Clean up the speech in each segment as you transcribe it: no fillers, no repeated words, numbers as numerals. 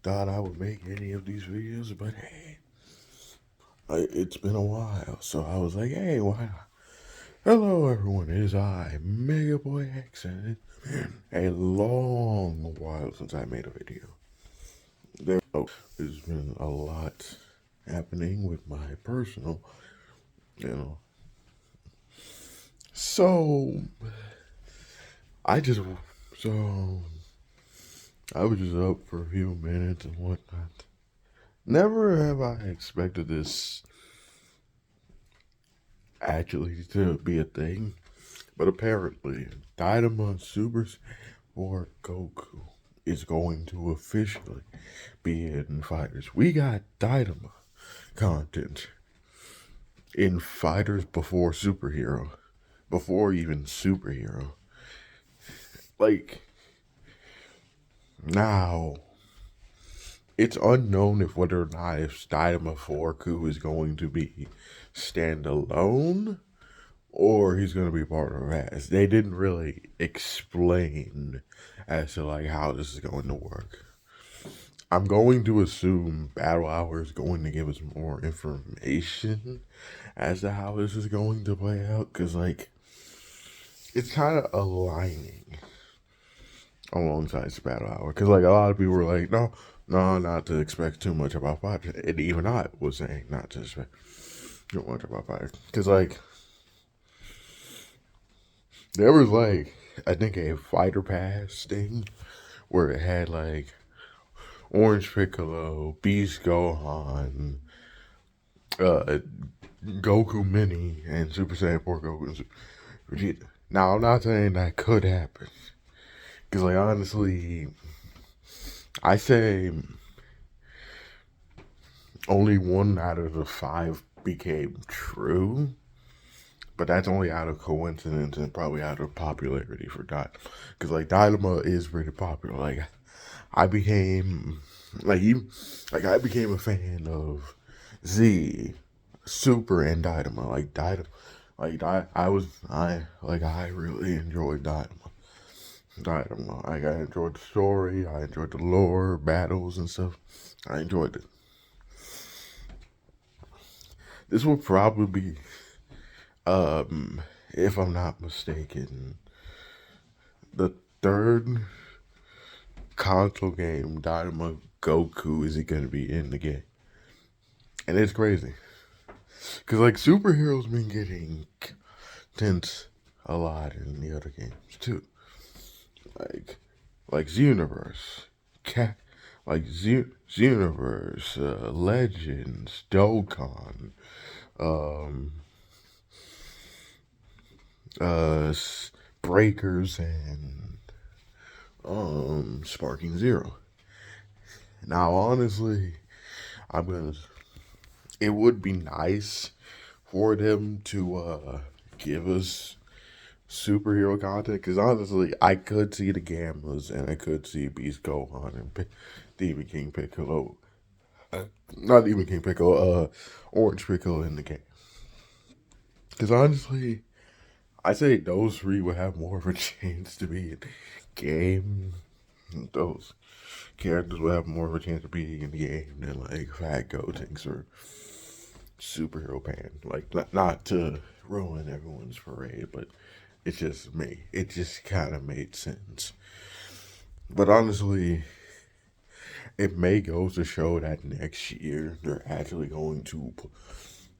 thought I would make any of these videos, but hey, it's been a while, so I was like, hey, why not? Hello, everyone. It is I, Mega Boy X, and it's been a long while since I made a video. There's been a lot happening with my personal, you know. So I just so I was just up for a few minutes and whatnot. Never have I expected this actually to be a thing, but apparently, Dynama Super Sport Goku is going to officially be in Fighters. We got Dynama content in Fighters before Superhero, before even Superhero. Like, now, it's unknown if whether or not if Dynama 4Ku is going to be standalone or he's gonna be part of Raz. They didn't really explain as to like how this is going to work. I'm going to assume Battle Hour is going to give us more information as to how this is going to play out, because like it's kind of aligning alongside Battle Hour. Because like a lot of people were like, no, not to expect too much about Fighters, and even I was saying not to expect too much about Fighters, because like there was like I think a fighter pass thing where it had like Orange Piccolo, Beast Gohan, uh, Goku Mini, and Super Saiyan 4 Goku and Vegeta. Now I'm not saying that could happen, because like honestly, I say only one out of the five became true. But that's only out of coincidence and probably out of popularity for Dynama. Because, like, Dynama is pretty popular. Like, I became, like, I became a fan of Z, Super, and Dynama. Like, I really enjoyed Dynama. Like, I enjoyed the story, I enjoyed the lore, battles, and stuff. I enjoyed it. This will probably be, if I'm not mistaken, the third console game Dynamo Goku is he gonna be in the game. And it's crazy. Cause like superheroes been getting tense a lot in the other games too. Like Xenoverse. Cat like Xenoverse, Legends, Dokkan, um uh Breakers and Sparking Zero. Now honestly, I'm gonna it would be nice for them to give us superhero content, because honestly, I could see the Gammas and I could see Beast Gohan and Demon King Piccolo. Not Demon King Piccolo, Orange Piccolo in the game. Because honestly, I say those three would have more of a chance to be in game. Those characters would have more of a chance of being in the game than like Fat Gotenks or Superhero Pan. Like, not to ruin everyone's parade, but it's just me. It just kind of made sense. But honestly, it may go to show that next year they're actually going to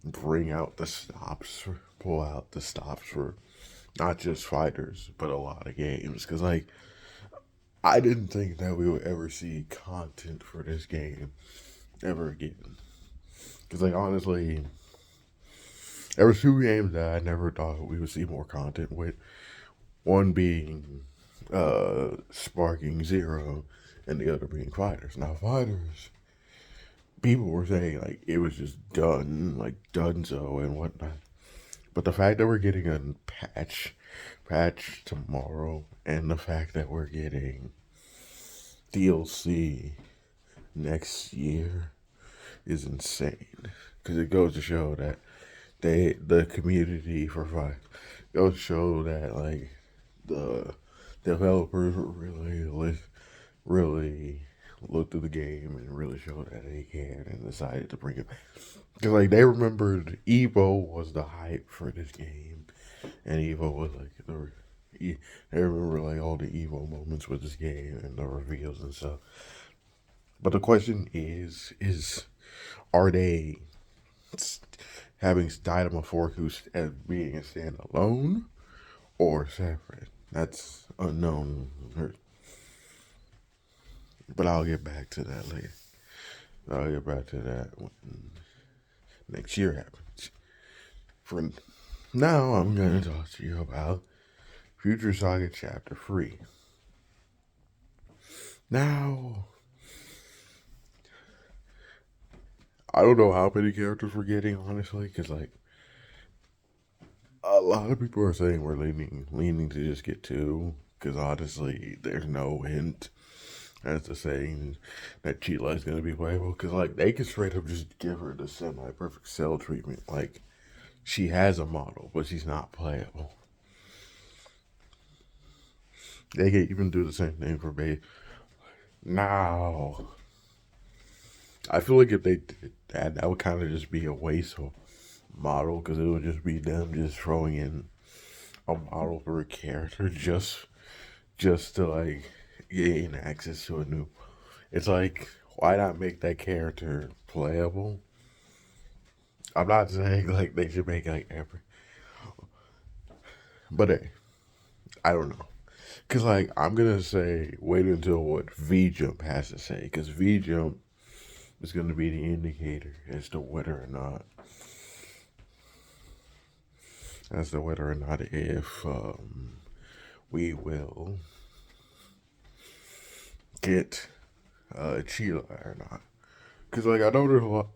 bring out the stops, pull out the stops for not just fighters, but a lot of games. Because, like, I didn't think that we would ever see content for this game ever again. Because, like, honestly, there were two games that I never thought we would see more content with. One being Sparking Zero, and the other being Fighters. Now, Fighters, people were saying like it was just done, like Dunzo and whatnot. But the fact that we're getting a patch tomorrow, and the fact that we're getting DLC next year is insane. Because it goes to show that the community for fight, goes to show that like the developers were really looked at the game and really showed that they cared and decided to bring it back. Because, like, they remembered Evo was the hype for this game. And Evo was, like, they remember, like, all the Evo moments with this game and the reveals and stuff. But the question is, are they having Dynamo Force as being a standalone or separate? That's unknown. But I'll get back to that later. I'll get back to that when next year happens. For now, I'm going to talk to you about Future Saga Chapter 3. Now, I don't know how many characters we're getting, honestly, because, like, a lot of people are saying we're leaning to just get 2, because honestly, there's no hint as to saying that Cheetah is going to be playable, because, like, they could straight up just give her the semi-perfect cell treatment. Like, she has a model, but she's not playable. They could even do the same thing for Babe. Now, I feel like if they did that would kind of just be a wasteful model, because it would just be them just throwing in a model for a character just to, like, gain access to a new. It's like, why not make that character playable? I'm not saying, like, they should make, like, every, but hey, I don't know. Because, like, I'm going to say, wait until what V-Jump has to say. Because V-Jump is going to be the indicator as to whether or not if we will get Cheetah or not. Because, like, I know there's a lot.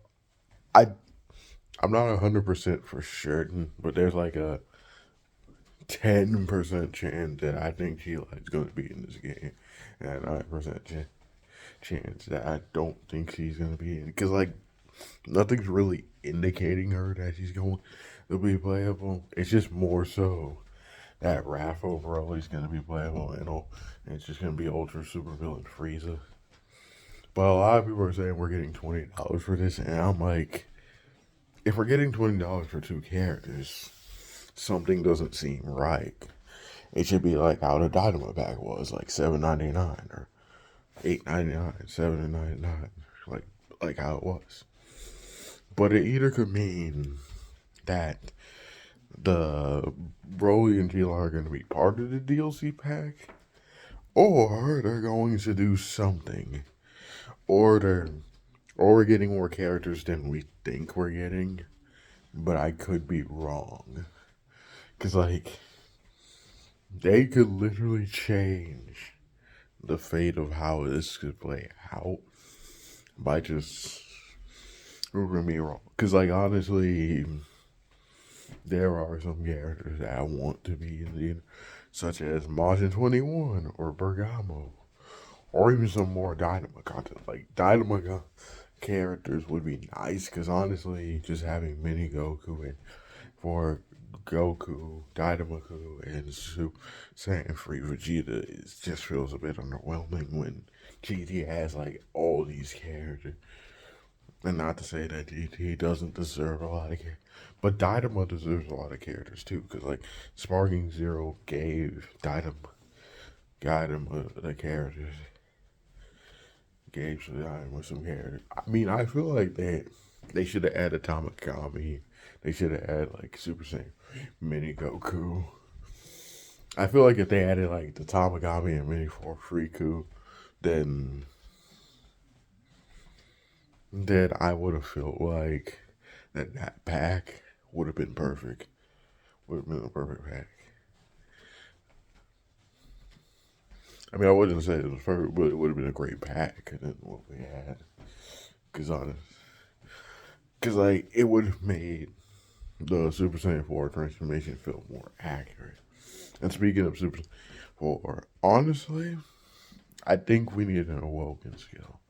I'm not 100% for certain, but there's like a 10% chance that I think Sheila is going to be in this game, and a 9% chance that I don't think she's going to be in. Because, like, nothing's really indicating her that she's going to be playable. It's just more so that Raph overall is going to be playable, and it's just going to be Ultra Super Villain Frieza. But a lot of people are saying we're getting $20 for this, and I'm like, if we're getting $20 for 2 characters, something doesn't seem right. It should be like how the Dynamo Pack was, like $7.99 or $8.99, $7.99, like how it was. But it either could mean that the Broly and Tila are going to be part of the DLC pack, or they're going to do something, or we're getting more characters than we think we're getting. But I could be wrong. Because, like, they could literally change the fate of how this could play out by just proving me wrong. Because, like, honestly, there are some characters that I want to be in the, such as Majin 21 or Bergamo, or even some more Dynamo content. Like, Dynamo characters would be nice, because honestly, just having Mini Goku and for Goku, Dynamaku, and Super Saiyan 3 Vegeta just feels a bit underwhelming when GT has, like, all these characters. And not to say that GT doesn't deserve a lot of characters, but Dynamo deserves a lot of characters too, because, like, Sparking Zero gave Dynamo the characters. Gave Dynamo some characters. I mean, I feel like they should have added Tamagami. They should have added, like, Super Saiyan Mini Goku. I feel like if they added, like, the Tamagami and Mini Force Riku, then I would have felt like that pack would have been perfect. Would have been a perfect pack. I mean, I wouldn't say it was perfect, but it would have been a great pack than what we had. Because like, it would have made the Super Saiyan 4 transformation feel more accurate. And speaking of Super Saiyan 4, honestly, I think we need an Awoken skill.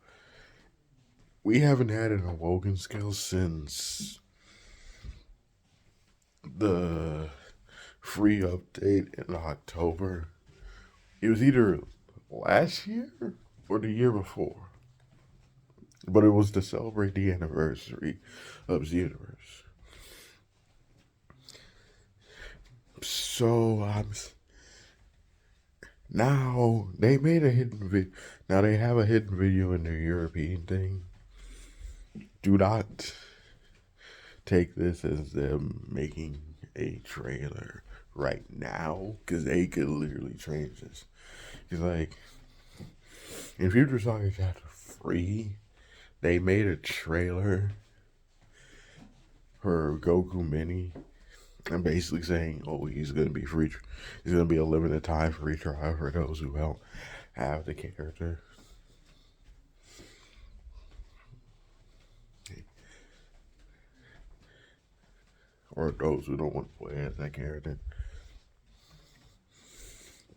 We haven't had an Awoken skill since the free update in October. It was either last year or the year before. but it was to celebrate the anniversary of Xenoverse. So now they made a hidden video. Now they have a hidden video in their European thing. Do not take this as them making a trailer right now, because they could literally change this. Because like in Future Saga Chapter 3, they made a trailer for Goku Mini. I'm basically saying, oh, he's gonna be free. He's gonna be a limited time free trial for those who don't have the character. Or those who don't want to play as that character.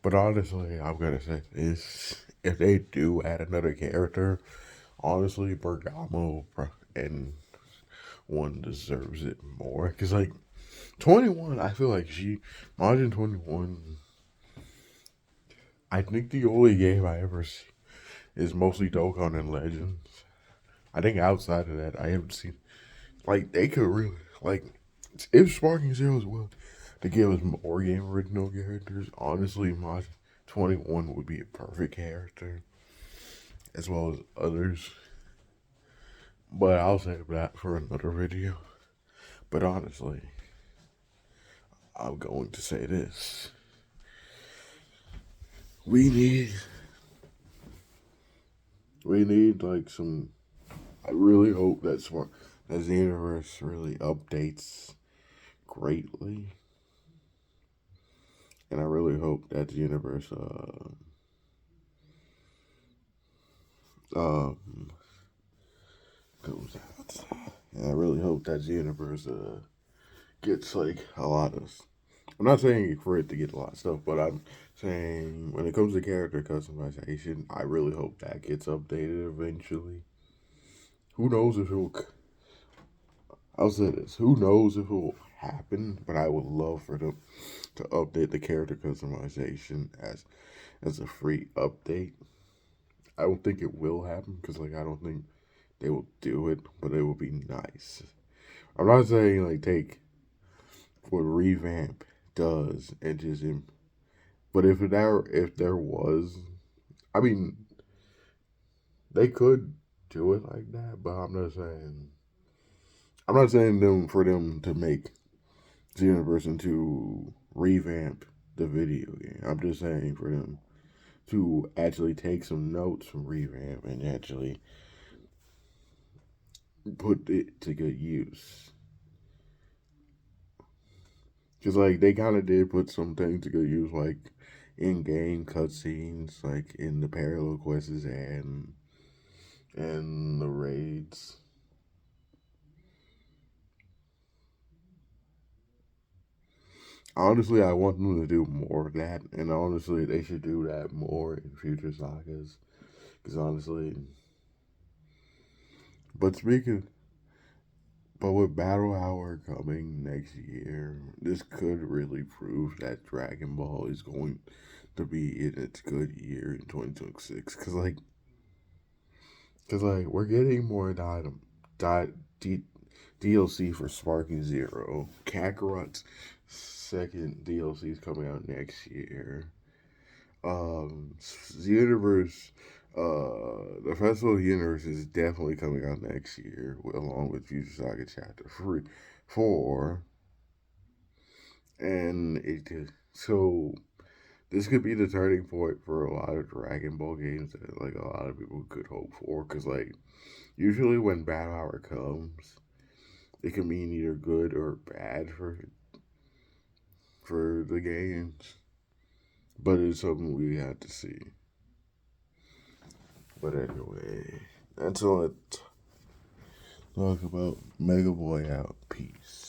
But honestly, I'm gonna say this: if they do add another character, honestly, Bergamo and one deserves it more. Cause like 21, I feel like Majin 21. I think the only game I ever see is mostly Dokkan and Legends. I think outside of that, I haven't seen. Like they could really like if Sparking Zeroes will to give us more game original characters. Honestly, Majin 21 would be a perfect character, as well as others. But I'll save that for another video. But honestly, I'm going to say this. We need like some. I really hope that the universe really updates greatly, and I really hope that the universe goes out. And I really hope that the universe gets like a lot of. I'm not saying for it to get a lot of stuff, but I'm saying when it comes to character customization, I really hope that gets updated eventually. Who knows if it will? I'll say this: who knows if it will happen? But I would love for them to update the character customization as a free update. I don't think it will happen because like I don't think they will do it, but it would be nice. I'm not saying like take what revamp does and just but if there was, I mean, they could do it like that, but I'm not saying them for them to make the universe into revamp the video game. I'm just saying for them to actually take some notes from revamp and actually put it to good use. Because like they kind of did put some things to good use, like in-game cutscenes, like in the parallel quests and the raids. Honestly, I want them to do more of that, and honestly, they should do that more in future sagas. Because honestly, but speaking, but with Battle Hour coming next year, this could really prove that Dragon Ball is going to be in its good year in 2026. Cause we're getting more DLC for Sparking Zero. Kakarot's second DLC is coming out next year. The universe, the Festival of the Universe is definitely coming out next year, along with Future Saga Chapter 4, and so this could be the turning point for a lot of Dragon Ball games that like a lot of people could hope for, because like usually when Battle Hour comes, it can mean either good or bad for the games, but it's something we have to see. But anyway, that's all I talk about. Mega Boy out. Peace.